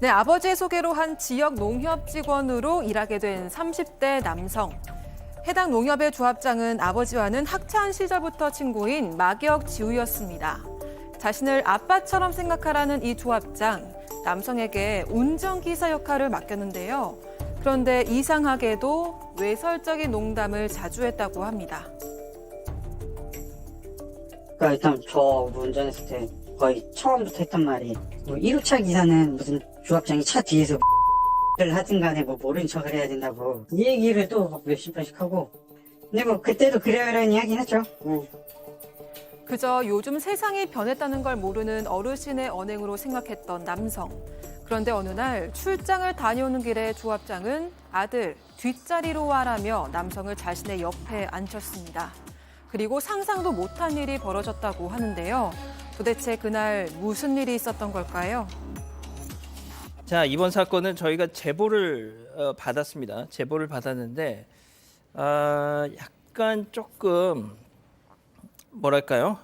네, 아버지의 소개로 한 지역 농협 직원으로 일하게 된 30대 남성. 해당 농협의 조합장은 아버지와는 학창 시절부터 친구인 막역 지우였습니다. 자신을 아빠처럼 생각하라는 이 조합장, 남성에게 운전기사 역할을 맡겼는데요. 그런데 이상하게도 외설적인 농담을 자주 했다고 합니다. 그러니까 일단 저 운전했을 때 거의 처음부터 했던 말이 뭐 1호차 기사는 무슨 조합장이 차 뒤에서 를 하든 간에 뭐 모른 척을 해야 된다고 이 얘기를 또 몇십 번씩 하고 근데 뭐 그때도 그러려니 하긴 했죠. 그저 요즘 세상이 변했다는 걸 모르는 어르신의 언행으로 생각했던 남성. 그런데 어느 날 출장을 다녀오는 길에 조합장은 아들 뒷자리로 와라며 남성을 자신의 옆에 앉혔습니다. 그리고 상상도 못한 일이 벌어졌다고 하는데요. 도대체 그날 무슨 일이 있었던 걸까요? 자, 이번 사건은 저희가 제보를 받았습니다. 제보를 받았는데 약간 조금 뭐랄까요?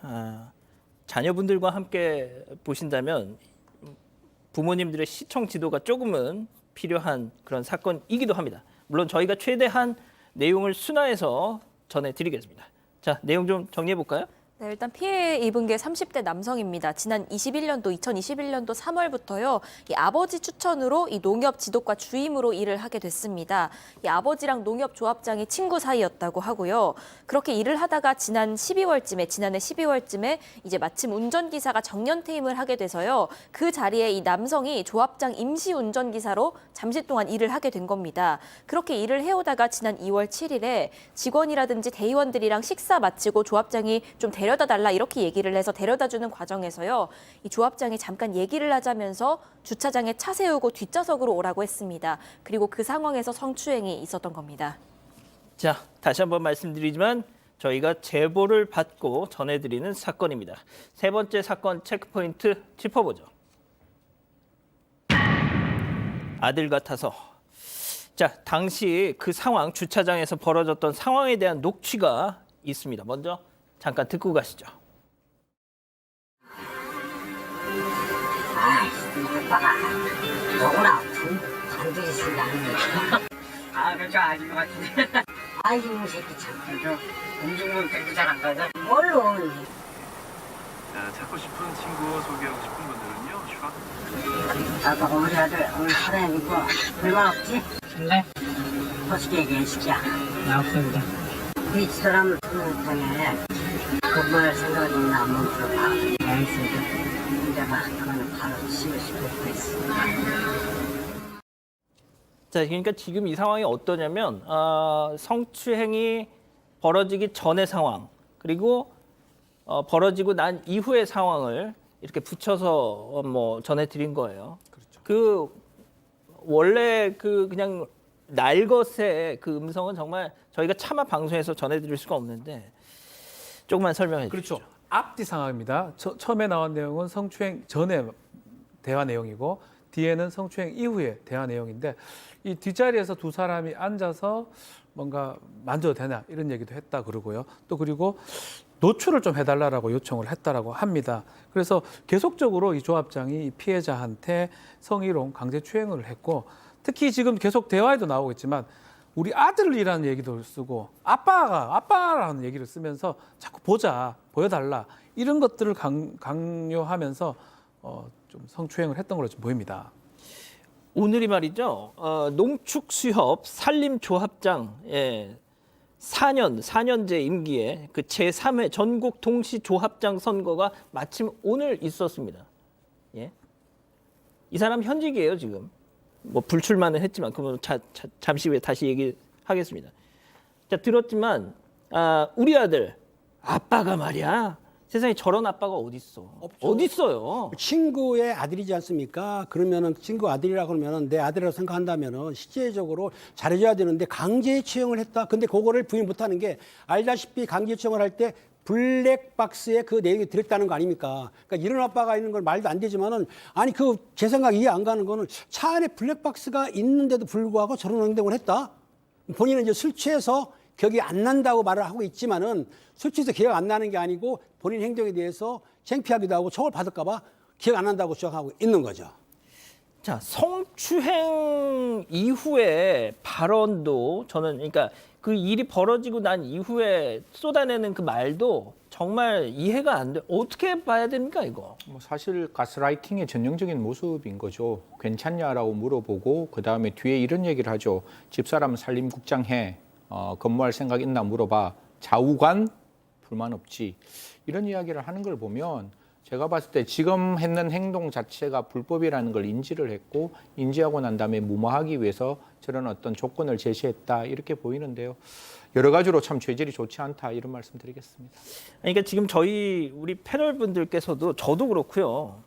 자녀분들과 함께 보신다면 부모님들의 시청 지도가 조금은 필요한 그런 사건이기도 합니다. 물론 저희가 최대한 내용을 순화해서 전해드리겠습니다. 자, 내용 좀 정리해 볼까요? 네, 일단 피해 입은 게 30대 남성입니다. 지난 2021년도 3월부터요. 이 아버지 추천으로 이 농협 지도과 주임으로 일을 하게 됐습니다. 이 아버지랑 농협 조합장이 친구 사이였다고 하고요. 그렇게 일을 하다가 지난해 12월쯤에 이제 마침 운전기사가 정년퇴임을 하게 돼서요. 그 자리에 이 남성이 조합장 임시 운전기사로 잠시 동안 일을 하게 된 겁니다. 그렇게 일을 해오다가 지난 2월 7일에 직원이라든지 대의원들이랑 식사 마치고 조합장이 좀 데려다 달라 이렇게 얘기를 해서 데려다 주는 과정에서요. 이 조합장이 잠깐 얘기를 하자면서 주차장에 차 세우고 뒷좌석으로 오라고 했습니다. 그리고 그 상황에서 성추행이 있었던 겁니다. 자, 다시 한번 말씀드리지만 저희가 제보를 받고 전해드리는 사건입니다. 세 번째 사건 체크포인트 짚어보죠. 아들 같아서. 자, 당시 그 상황, 주차장에서 벌어졌던 상황에 대한 녹취가 있습니다. 먼저 잠깐 듣고 가시죠. 오빠가 너구나 반드시 쓴다. 그렇죠. 아닌 것 같은데. 아이고 새끼 참. 그렇죠. 음식물 뺏고 잘안 가죠? 물론. 찾고 싶은 친구 소개하고 싶은 분들은요. 슈가. 아빠가 우리 아들 오늘 하나에 믿고 불만 없지? 근데? 솔직히 얘기해 시키야. 나 없습니다. 이 사람 통에 그말 생각이 있나 한번 물어봐. 알겠습니다. 내가 그거는 바로 치고 싶고 있습니다. 자, 그러니까 지금 이 상황이 어떠냐면 성추행이 벌어지기 전의 상황 그리고 벌어지고 난 이후의 상황을 이렇게 붙여서 뭐 전해드린 거예요. 그렇죠. 그 원래 그 그냥 날것의 그 음성은 정말 저희가 차마 방송에서 전해드릴 수가 없는데 조금만 설명해 주시죠. 그렇죠. 앞뒤 상황입니다. 처음에 나온 내용은 성추행 전에 대화 내용이고 뒤에는 성추행 이후의 대화 내용인데 이 뒷자리에서 두 사람이 앉아서 뭔가 만져도 되냐 이런 얘기도 했다 그러고요. 또 그리고 노출을 좀 해달라고 요청을 했다라고 합니다. 그래서 계속적으로 이 조합장이 이 피해자한테 성희롱, 강제추행을 했고 특히 지금 계속 대화에도 나오고 있지만 우리 아들이라는 얘기도 쓰고 아빠라는 얘기를 쓰면서 자꾸 보여달라 이런 것들을 강요하면서 좀 성추행을 했던 걸로 좀 보입니다. 오늘이 말이죠. 농축수협 산림조합장 4년제 임기에 그 제3회 전국 동시조합장 선거가 마침 오늘 있었습니다. 예. 이 사람 현직이에요 지금. 뭐 불출마는 했지만 그러면 잠시 후에 다시 얘기하겠습니다. 자, 들었지만 우리 아들 아빠가 말이야. 세상에 저런 아빠가 어디 있어? 어디 있어요? 친구의 아들이지 않습니까? 그러면은 친구 아들이라 그러면은 내 아들이라고 생각한다면은 실제적으로 잘해줘야 되는데 강제 채용을 했다. 근데 그거를 부인 못하는 게 알다시피 강제 채용을 할 때 블랙박스에 그 내용이 들었다는 거 아닙니까? 그러니까 이런 아빠가 있는 건 말도 안 되지만은 아니 그 제 생각 이해 안 가는 거는 차 안에 블랙박스가 있는데도 불구하고 저런 행동을 했다. 본인은 이제 술 취해서 기억이 안 난다고 말을 하고 있지만은 술 취해서 기억 안 나는 게 아니고 본인 행동에 대해서 창피하기도 하고 처벌 받을까 봐 기억 안 난다고 주장하고 있는 거죠. 자, 성추행 이후의 발언도 저는 그러니까 그 일이 벌어지고 난 이후에 쏟아내는 그 말도 정말 이해가 안 돼. 어떻게 봐야 됩니까, 이거? 뭐 사실 가스라이팅의 전형적인 모습인 거죠. 괜찮냐라고 물어보고 그다음에 뒤에 이런 얘기를 하죠. 집사람 산림국장 해. 근무할 생각 있나 물어봐. 좌우간 불만 없지. 이런 이야기를 하는 걸 보면 제가 봤을 때 지금 했는 행동 자체가 불법이라는 걸 인지를 했고 인지하고 난 다음에 무마하기 위해서 저런 어떤 조건을 제시했다 이렇게 보이는데요. 여러 가지로 참 죄질이 좋지 않다 이런 말씀 드리겠습니다. 그러니까 지금 우리 패널 분들께서도 저도 그렇고요.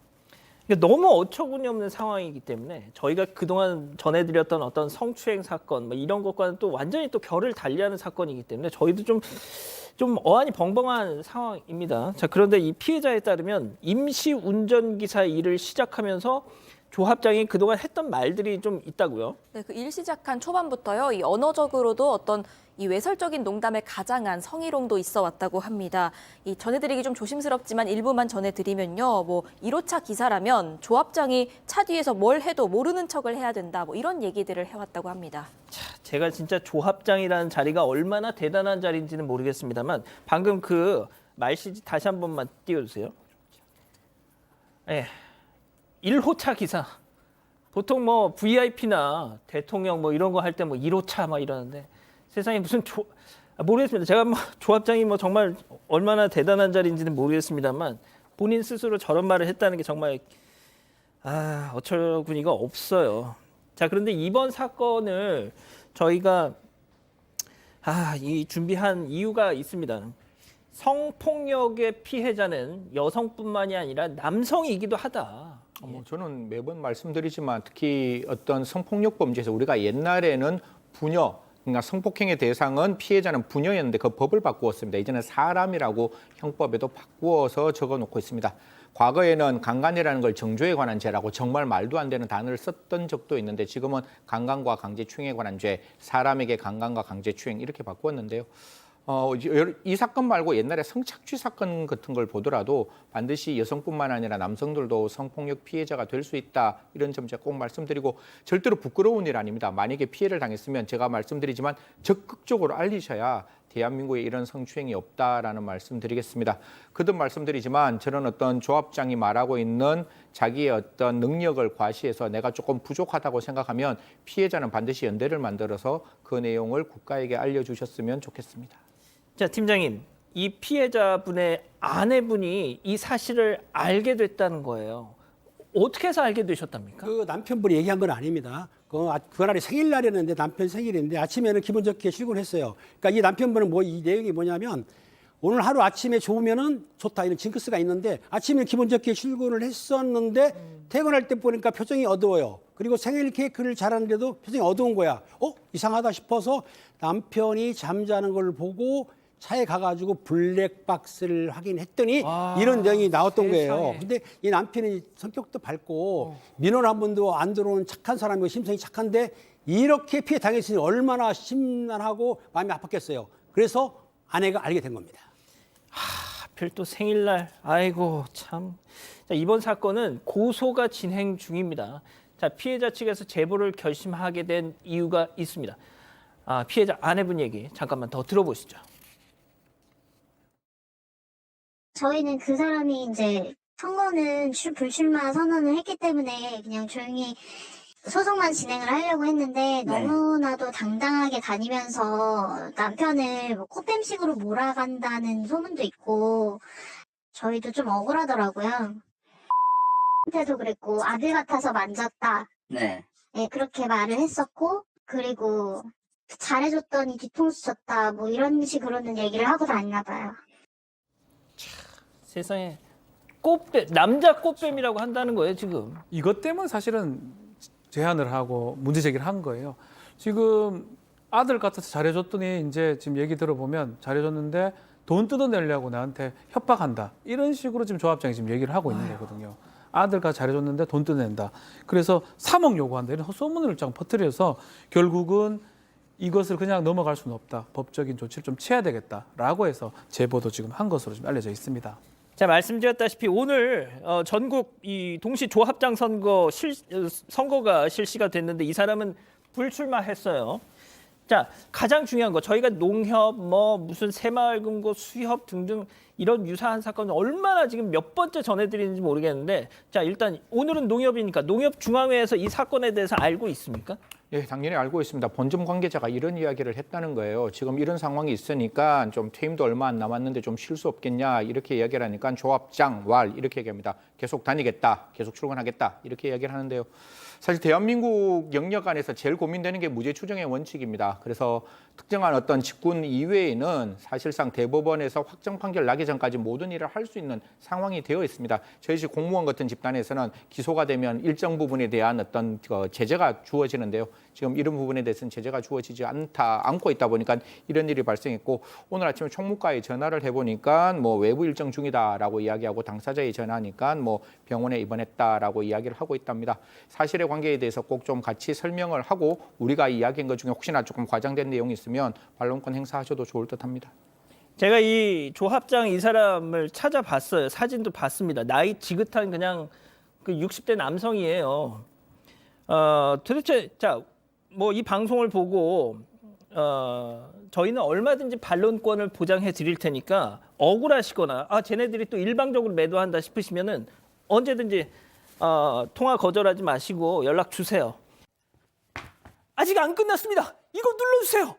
그러니까 너무 어처구니 없는 상황이기 때문에 저희가 그동안 전해드렸던 어떤 성추행 사건 뭐 이런 것과는 또 완전히 또 결을 달리하는 사건이기 때문에 저희도 좀 어안이 벙벙한 상황입니다. 자, 그런데 이 피해자에 따르면 임시 운전기사 일을 시작하면서 조합장이 그동안 했던 말들이 좀 있다고요? 네, 그 일 시작한 초반부터요. 이 언어적으로도 어떤 이 외설적인 농담에 가장한 성희롱도 있어 왔다고 합니다. 이 전해드리기 좀 조심스럽지만 일부만 전해드리면요. 뭐 1호차 기사라면 조합장이 차 뒤에서 뭘 해도 모르는 척을 해야 된다. 뭐 이런 얘기들을 해왔다고 합니다. 제가 진짜 조합장이라는 자리가 얼마나 대단한 자리인지는 모르겠습니다만 방금 그 말씨지 다시 한 번만 띄워주세요. 예, 1호차 기사. 보통 뭐 VIP나 대통령 뭐 이런 거 할 때 뭐 1호차 막 이러는데 세상에 무슨 모르겠습니다. 제가 뭐 조합장이 뭐 정말 얼마나 대단한 자리인지는 모르겠습니다만 본인 스스로 저런 말을 했다는 게 정말 어처구니가 없어요. 자, 그런데 이번 사건을 저희가 이 준비한 이유가 있습니다. 성폭력의 피해자는 여성뿐만이 아니라 남성이기도 하다. 저는 매번 말씀드리지만 특히 어떤 성폭력 범죄에서 우리가 옛날에는 부녀, 그러니까 성폭행의 대상은 피해자는 부녀였는데 그 법을 바꾸었습니다. 이제는 사람이라고 형법에도 바꾸어서 적어놓고 있습니다. 과거에는 강간이라는 걸 정조에 관한 죄라고 정말 말도 안 되는 단어를 썼던 적도 있는데 지금은 강간과 강제추행에 관한 죄, 사람에게 강간과 강제추행 이렇게 바꾸었는데요. 이 사건 말고 옛날에 성착취 사건 같은 걸 보더라도 반드시 여성뿐만 아니라 남성들도 성폭력 피해자가 될 수 있다. 이런 점 제가 꼭 말씀드리고 절대로 부끄러운 일 아닙니다. 만약에 피해를 당했으면 제가 말씀드리지만 적극적으로 알리셔야 대한민국에 이런 성추행이 없다라는 말씀드리겠습니다. 거듭 말씀드리지만 저는 어떤 조합장이 말하고 있는 자기의 어떤 능력을 과시해서 내가 조금 부족하다고 생각하면 피해자는 반드시 연대를 만들어서 그 내용을 국가에게 알려주셨으면 좋겠습니다. 자, 팀장님, 이 피해자분의 아내분이 이 사실을 알게 됐다는 거예요. 어떻게 해서 알게 되셨답니까? 그 남편분이 얘기한 건 아닙니다. 그날이 생일날이었는데 남편 생일인데 아침에는 기분 좋게 출근했어요. 그러니까 이 남편분은 이 내용이 뭐냐면 오늘 하루 아침에 좋으면은 좋다 이런 징크스가 있는데 아침에 기분 좋게 출근을 했었는데 퇴근할 때 보니까 표정이 어두워요. 그리고 생일 케이크를 잘하는데도 표정이 어두운 거야. 이상하다 싶어서 남편이 잠자는 걸 보고 차에 가가지고 블랙박스를 확인했더니 이런 내용이 나왔던 거예요. 근데 이 남편이 성격도 밝고 민원 한 번도 안 들어오는 착한 사람이고 심성이 착한데 이렇게 피해 당했으니 얼마나 심란하고 마음이 아팠겠어요. 그래서 아내가 알게 된 겁니다. 하필 또 생일날. 아이고 참. 자, 이번 사건은 고소가 진행 중입니다. 자, 피해자 측에서 제보를 결심하게 된 이유가 있습니다. 피해자 아내분 얘기 잠깐만 더 들어보시죠. 저희는 그 사람이 이제 선거는 불출마 선언을 했기 때문에 그냥 조용히 소송만 진행을 하려고 했는데 너무나도 당당하게 다니면서 남편을 뭐 코팸식으로 몰아간다는 소문도 있고 저희도 좀 억울하더라고요. 한테도 그랬고 아들 같아서 만졌다. 네, 그렇게 말을 했었고 그리고 잘해줬더니 뒤통수 쳤다 뭐 이런 식으로는 얘기를 하고 다니나 봐요. 세상에 남자 꽃뱀이라고 한다는 거예요 지금. 이것 때문에 사실은 제안을 하고 문제 제기를 한 거예요. 지금 아들 같아서 잘해줬더니 이제 지금 얘기 들어보면 잘해줬는데 돈 뜯어내려고 나한테 협박한다. 이런 식으로 지금 조합장이 지금 얘기를 하고 있는 거거든요. 아들과 잘해줬는데 돈 뜯어낸다. 그래서 3억 요구한다. 이런 소문을 쫙 퍼뜨려서 결국은 이것을 그냥 넘어갈 수는 없다. 법적인 조치를 좀 취해야 되겠다라고 해서 제보도 지금 한 것으로 지금 알려져 있습니다. 자, 말씀드렸다시피 오늘 전국 이 동시 조합장 선거가 실시가 됐는데 이 사람은 불출마했어요. 자, 가장 중요한 거 저희가 농협 뭐 무슨 새마을금고 수협 등등 이런 유사한 사건을 얼마나 지금 몇 번째 전해드리는지 모르겠는데 자, 일단 오늘은 농협이니까 농협중앙회에서 이 사건에 대해서 알고 있습니까? 예, 당연히 알고 있습니다. 본점 관계자가 이런 이야기를 했다는 거예요. 지금 이런 상황이 있으니까 좀 퇴임도 얼마 안 남았는데 좀 쉴 수 없겠냐 이렇게 이야기를 하니까 조합장 왈 이렇게 얘기합니다. 계속 다니겠다, 계속 출근하겠다 이렇게 이야기를 하는데요. 사실 대한민국 영역 안에서 제일 고민되는 게 무죄 추정의 원칙입니다. 그래서 특정한 어떤 직군 이외에는 사실상 대법원에서 확정 판결 나기 전까지 모든 일을 할 수 있는 상황이 되어 있습니다. 저희 집 공무원 같은 집단에서는 기소가 되면 일정 부분에 대한 어떤 제재가 주어지는데요. 지금 이런 부분에 대해서는 제재가 주어지지 않고 있다 보니까 이런 일이 발생했고 오늘 아침에 총무과에 전화를 해보니까 뭐 외부 일정 중이다라고 이야기하고 당사자에 전화하니까 뭐 병원에 입원했다라고 이야기를 하고 있답니다. 사실의 관계에 대해서 꼭 좀 같이 설명을 하고 우리가 이야기한 것 중에 혹시나 조금 과장된 내용이 있으면 반론권 행사하셔도 좋을 듯합니다. 제가 이 조합장 이 사람을 찾아봤어요. 사진도 봤습니다. 나이 지긋한 그냥 그 60대 남성이에요. 도대체 자, 뭐 이 방송을 보고 저희는 얼마든지 반론권을 보장해 드릴 테니까 억울하시거나 쟤네들이 또 일방적으로 매도한다 싶으시면은 언제든지 통화 거절하지 마시고 연락 주세요. 아직 안 끝났습니다. 이거 눌러주세요.